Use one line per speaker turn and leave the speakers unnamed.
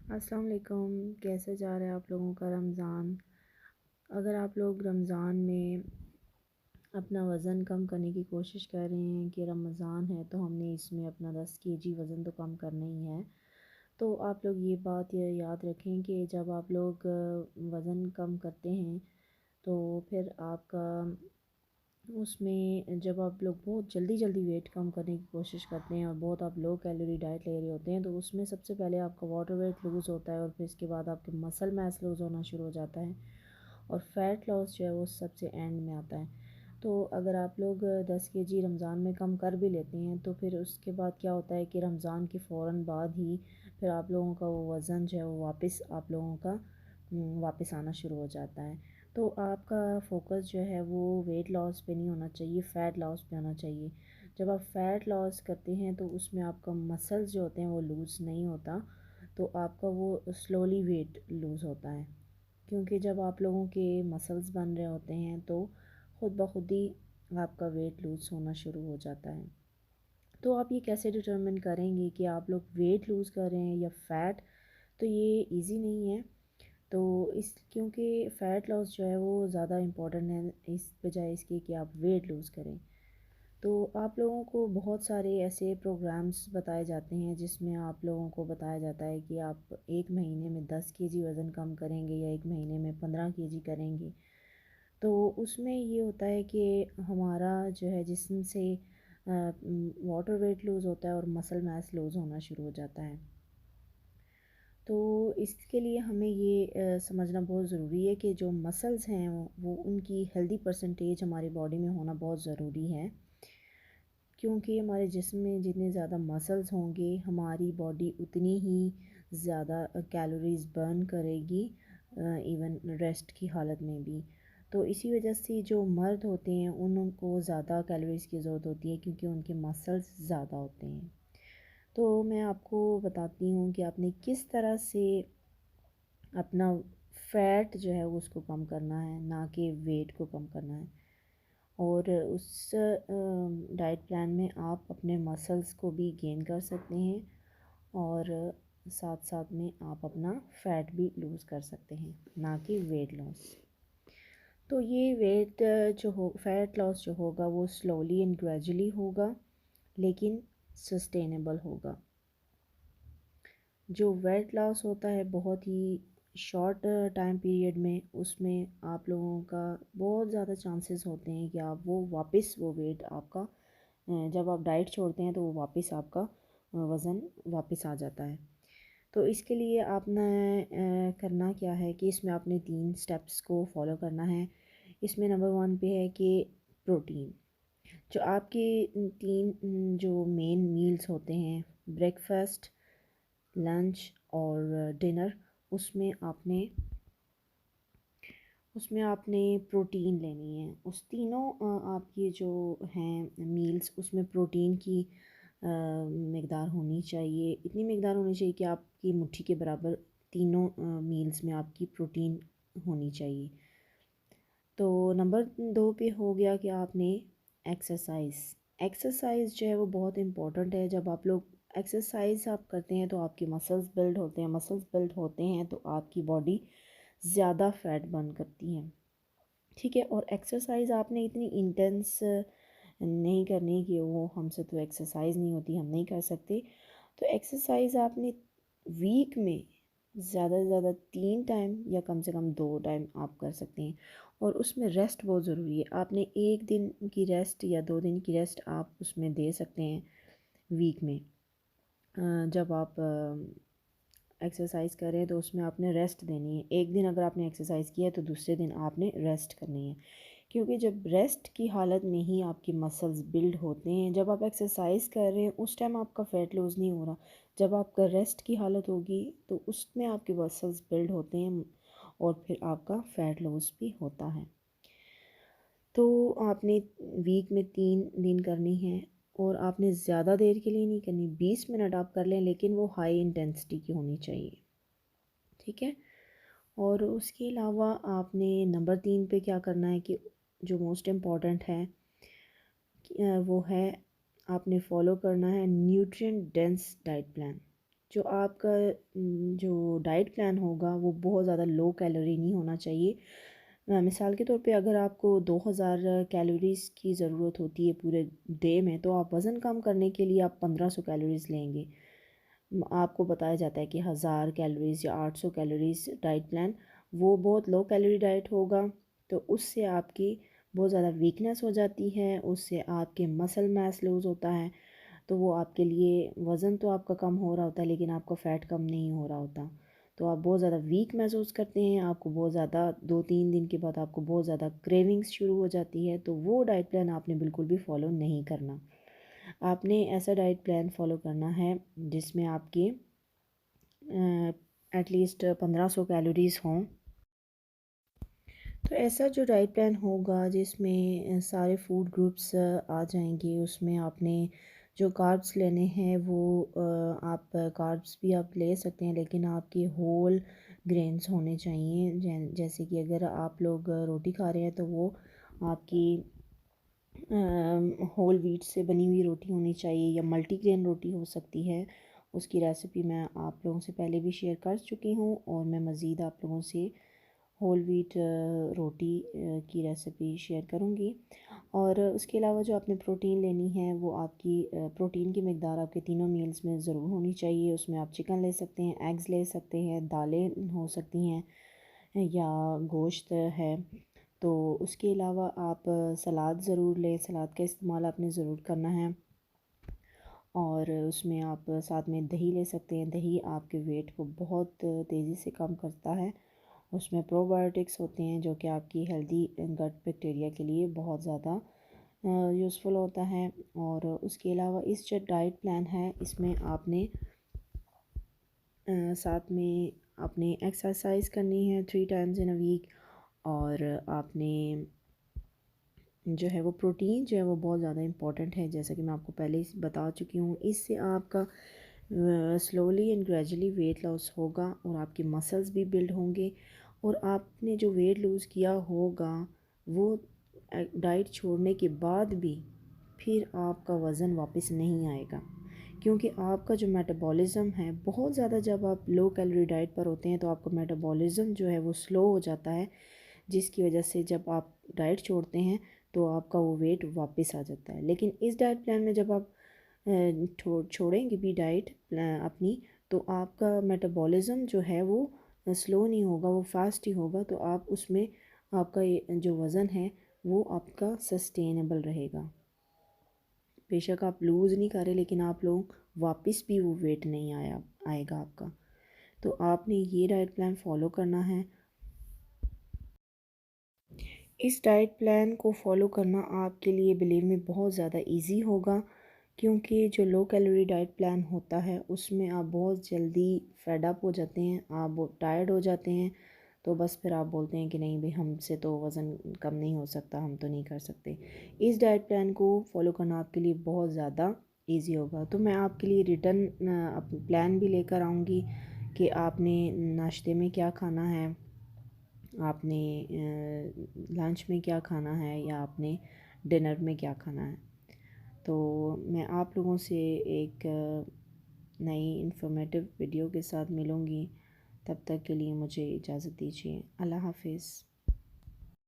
अस्सलाम वालेकुम। कैसे जा रहा है आप लोगों का रमज़ान? अगर आप लोग रमज़ान में अपना वज़न कम करने की कोशिश कर रहे हैं कि रमज़ान है तो हमने इसमें अपना 10 केजी वज़न तो कम करना ही है, तो आप लोग ये बात याद रखें कि जब आप लोग वज़न कम करते हैं तो फिर आपका उसमें जब आप लोग बहुत जल्दी जल्दी वेट कम करने की कोशिश करते हैं और बहुत आप लो कैलोरी डाइट ले रहे होते हैं, तो उसमें सबसे पहले आपका वाटर वेट लूज़ होता है और फिर इसके बाद आपके मसल मास लूज़ होना शुरू हो जाता है और फैट लॉस जो है वो सबसे एंड में आता है। तो अगर आप लोग 10 केजी रमज़ान में कम कर भी लेते हैं तो फिर उसके बाद क्या होता है कि रमज़ान के फ़ौरन बाद ही फिर आप लोगों का वो वज़न जो है वो वापस आप लोगों का वापस आना शुरू हो जाता है। तो आपका फ़ोकस जो है वो वेट लॉस पे नहीं होना चाहिए, फ़ैट लॉस पे होना चाहिए। जब आप फ़ैट लॉस करते हैं तो उसमें आपका मसल्स जो होते हैं वो लूज़ नहीं होता, तो आपका वो स्लोली वेट लूज़ होता है। क्योंकि जब आप लोगों के मसल्स बन रहे होते हैं तो ख़ुद ब खुद ही आपका वेट लूज़ होना शुरू हो जाता है। तो आप ये कैसे डिटरमिन करेंगे कि आप लोग वेट लूज़ कर रहे हैं या फ़ैट? तो ये इजी नहीं है। तो इस क्योंकि फ़ैट लॉस जो है वो ज़्यादा इम्पोर्टेंट है इस बजाय इसके कि आप वेट लूज़ करें। तो आप लोगों को बहुत सारे ऐसे प्रोग्राम्स बताए जाते हैं जिसमें आप लोगों को बताया जाता है कि आप 1 महीने में 10 केजी वज़न कम करेंगे या 1 महीने में 15 केजी करेंगे। तो उसमें ये होता है कि हमारा जो है जिस्म से वाटर वेट लूज़ होता है और मसल मास लूज़ होना शुरू हो जाता है। तो इसके लिए हमें ये समझना बहुत ज़रूरी है कि जो मसल्स हैं वो उनकी हेल्दी परसेंटेज हमारी बॉडी में होना बहुत ज़रूरी है, क्योंकि हमारे जिस्म में जितने ज़्यादा मसल्स होंगे हमारी बॉडी उतनी ही ज़्यादा कैलोरीज़ बर्न करेगी, इवन रेस्ट की हालत में भी। तो इसी वजह से जो मर्द होते हैं उनको ज़्यादा कैलोरीज़ की ज़रूरत होती है क्योंकि उनके मसल्स ज़्यादा होते हैं। तो मैं आपको बताती हूँ कि आपने किस तरह से अपना फ़ैट जो है वो उसको कम करना है, ना कि वेट को कम करना है। और उस डाइट प्लान में आप अपने मसल्स को भी गेन कर सकते हैं और साथ साथ में आप अपना फ़ैट भी लूज़ कर सकते हैं, ना कि वेट लॉस। तो ये वेट जो हो फ़ैट लॉस जो होगा वो स्लोली एंड ग्रेजुअली होगा, लेकिन सस्टेनेबल होगा। जो वेट लॉस होता है बहुत ही शॉर्ट टाइम पीरियड में, उसमें आप लोगों का बहुत ज़्यादा चांसेस होते हैं कि आप वो वापस वो वेट आपका जब आप डाइट छोड़ते हैं तो वो वापस आपका वज़न वापस आ जाता है। तो इसके लिए आपने करना क्या है कि इसमें आपने 3 स्टेप्स को फॉलो करना है। इसमें नंबर 1 पे है कि प्रोटीन, जो आपके 3 जो मेन मील्स होते हैं, ब्रेकफास्ट, लंच और डिनर, उसमें आपने उसमें आपने प्रोटीन लेनी है। उस तीनों आपकी जो हैं मील्स उसमें प्रोटीन की मकदार होनी चाहिए, इतनी मकदार होनी चाहिए कि आपकी मुट्ठी के बराबर तीनों मील्स में आपकी प्रोटीन होनी चाहिए। तो नंबर 2 पे हो गया कि आपने एक्सरसाइज एक्सरसाइज जो है वो बहुत इम्पोर्टेंट है। जब आप लोग एक्सरसाइज आप करते हैं तो आपके मसल्स बिल्ड होते हैं, मसल्स बिल्ड होते हैं तो आपकी बॉडी ज़्यादा फैट बर्न करती है। ठीक है, और एक्सरसाइज आपने इतनी इंटेंस नहीं करनी कि वो हमसे तो एक्सरसाइज नहीं होती, हम नहीं कर सकते। तो एक्सरसाइज आपने वीक में ज़्यादा से ज़्यादा 3 टाइम या कम से कम 2 टाइम आप कर सकते हैं, और उसमें रेस्ट बहुत ज़रूरी है। आपने 1 दिन की रेस्ट या 2 दिन की रेस्ट आप उसमें दे सकते हैं वीक में। जब आप एक्सरसाइज करें तो उसमें आपने रेस्ट देनी है। एक दिन अगर आपने एक्सरसाइज किया है तो दूसरे दिन आपने रेस्ट करनी है, क्योंकि जब रेस्ट की हालत में ही आपके मसल्स बिल्ड होते हैं। जब आप एक्सरसाइज कर रहे हैं उस टाइम आपका फ़ैट लूज़ नहीं हो रहा, जब आपका रेस्ट की हालत होगी तो उसमें आपके मसल्स बिल्ड होते हैं और फिर आपका फ़ैट लॉस भी होता है। तो आपने वीक में 3 दिन करनी है, और आपने ज़्यादा देर के लिए नहीं करनी, 20 मिनट आप कर लें, लेकिन वो हाई इंटेंसिटी की होनी चाहिए। ठीक है, और उसके अलावा आपने नंबर 3 पे क्या करना है कि जो मोस्ट इम्पॉर्टेंट है वो है आपने फॉलो करना है न्यूट्रिएंट डेंस डाइट प्लान। जो आपका जो डाइट प्लान होगा वो बहुत ज़्यादा लो कैलोरी नहीं होना चाहिए। मिसाल के तौर पे अगर आपको 2000 कैलोरीज़ की ज़रूरत होती है पूरे डे में, तो आप वज़न कम करने के लिए आप 1500 कैलोरीज़ लेंगे। आपको बताया जाता है कि 1000 कैलोरीज़ या 800 कैलोरीज़ डाइट प्लान, वो बहुत लो कैलोरी डाइट होगा। तो उससे आपकी बहुत ज़्यादा वीकनेस हो जाती है, उससे आपके मसल मास लूज़ होता है। तो वो आपके लिए वज़न तो आपका कम हो रहा होता है लेकिन आपका फ़ैट कम नहीं हो रहा होता। तो आप बहुत ज़्यादा वीक महसूस करते हैं, आपको बहुत ज़्यादा 2-3 दिन के बाद आपको बहुत ज़्यादा क्रेविंग्स शुरू हो जाती है। तो वो डाइट प्लान आपने बिल्कुल भी फ़ॉलो नहीं करना। आपने ऐसा डाइट प्लान फ़ॉलो करना है जिसमें आपकी एटलीस्ट 1500 कैलोरीज़ हों। तो ऐसा जो डाइट प्लान होगा जिसमें सारे फूड ग्रुप्स आ जाएंगे, उसमें आपने जो कार्ब्स लेने हैं वो आप कार्ब्स भी आप ले सकते हैं, लेकिन आपके होल ग्रेन्स होने चाहिए। जैसे कि अगर आप लोग रोटी खा रहे हैं तो वो आपकी होल व्हीट से बनी हुई रोटी होनी चाहिए या मल्टीग्रेन रोटी हो सकती है। उसकी रेसिपी मैं आप लोगों से पहले भी शेयर कर चुकी हूँ और मैं मज़ीद आप लोगों से होल व्हीट रोटी की रेसिपी शेयर करूँगी। और उसके अलावा जो आपने प्रोटीन लेनी है वो आपकी प्रोटीन की मकदार आपके तीनों मील्स में ज़रूर होनी चाहिए। उसमें आप चिकन ले सकते हैं, एग्स ले सकते हैं, दालें हो सकती हैं या गोश्त है। तो उसके अलावा आप सलाद ज़रूर लें, सलाद का इस्तेमाल आपने ज़रूर करना है। और उसमें आप साथ में दही ले सकते हैं। दही आपके वेट को बहुत तेज़ी से कम करता है। उसमें प्रोबायोटिक्स होते हैं जो कि आपकी हेल्दी गट बैक्टीरिया के लिए बहुत ज़्यादा यूज़फुल होता है। और उसके अलावा इस जो डाइट प्लान है इसमें आपने साथ में आपने एक्सरसाइज करनी है 3 टाइम्स इन अ वीक। और आपने जो है वो प्रोटीन जो है वो बहुत ज़्यादा इम्पॉर्टेंट है, जैसा कि मैं आपको पहले ही बता चुकी हूँ। इससे आपका slowly and gradually weight loss होगा और आपके मसल्स भी बिल्ड होंगे। और आपने जो वेट लूज़ किया होगा वो डाइट छोड़ने के बाद भी फिर आपका वज़न वापस नहीं आएगा, क्योंकि आपका जो मेटाबॉलिज़्म है बहुत ज़्यादा, जब आप लो कैलोरी डाइट पर होते हैं तो आपका मेटाबॉलिज़्म जो है वो स्लो हो जाता है, जिसकी वजह से जब आप डाइट छोड़ते हैं तो आपका वो वेट वापस आ जाता है। लेकिन इस डाइट प्लान में जब आप छोड़ेंगे भी डाइट अपनी, तो आपका मेटाबॉलिज़्म जो है वो स्लो नहीं होगा, वो फास्ट ही होगा। तो आप उसमें आपका जो वज़न है वो आपका सस्टेनेबल रहेगा। बेशक आप लूज़ नहीं कर रहे लेकिन आप लोग वापस भी वो वेट नहीं आएगा आपका। तो आपने ये डाइट प्लान फॉलो करना है। इस डाइट प्लान को फॉलो करना आपके लिए बिलीव में बहुत ज़्यादा इजी होगा, क्योंकि जो लो कैलोरी डाइट प्लान होता है उसमें आप बहुत जल्दी फेड अप हो जाते हैं, आप बहुत टायर्ड हो जाते हैं। तो बस फिर आप बोलते हैं कि नहीं भाई, हमसे तो वज़न कम नहीं हो सकता, हम तो नहीं कर सकते। इस डाइट प्लान को फॉलो करना आपके लिए बहुत ज़्यादा इजी होगा। तो मैं आपके लिए रिटर्न प्लान भी लेकर आऊँगी कि आपने नाश्ते में क्या खाना है, आपने लंच में क्या खाना है या आपने डिनर में क्या खाना है। तो मैं आप लोगों से एक नई इन्फॉर्मेटिव वीडियो के साथ मिलूँगी। तब तक के लिए मुझे इजाज़त दीजिए। अल्लाह हाफ़िज़।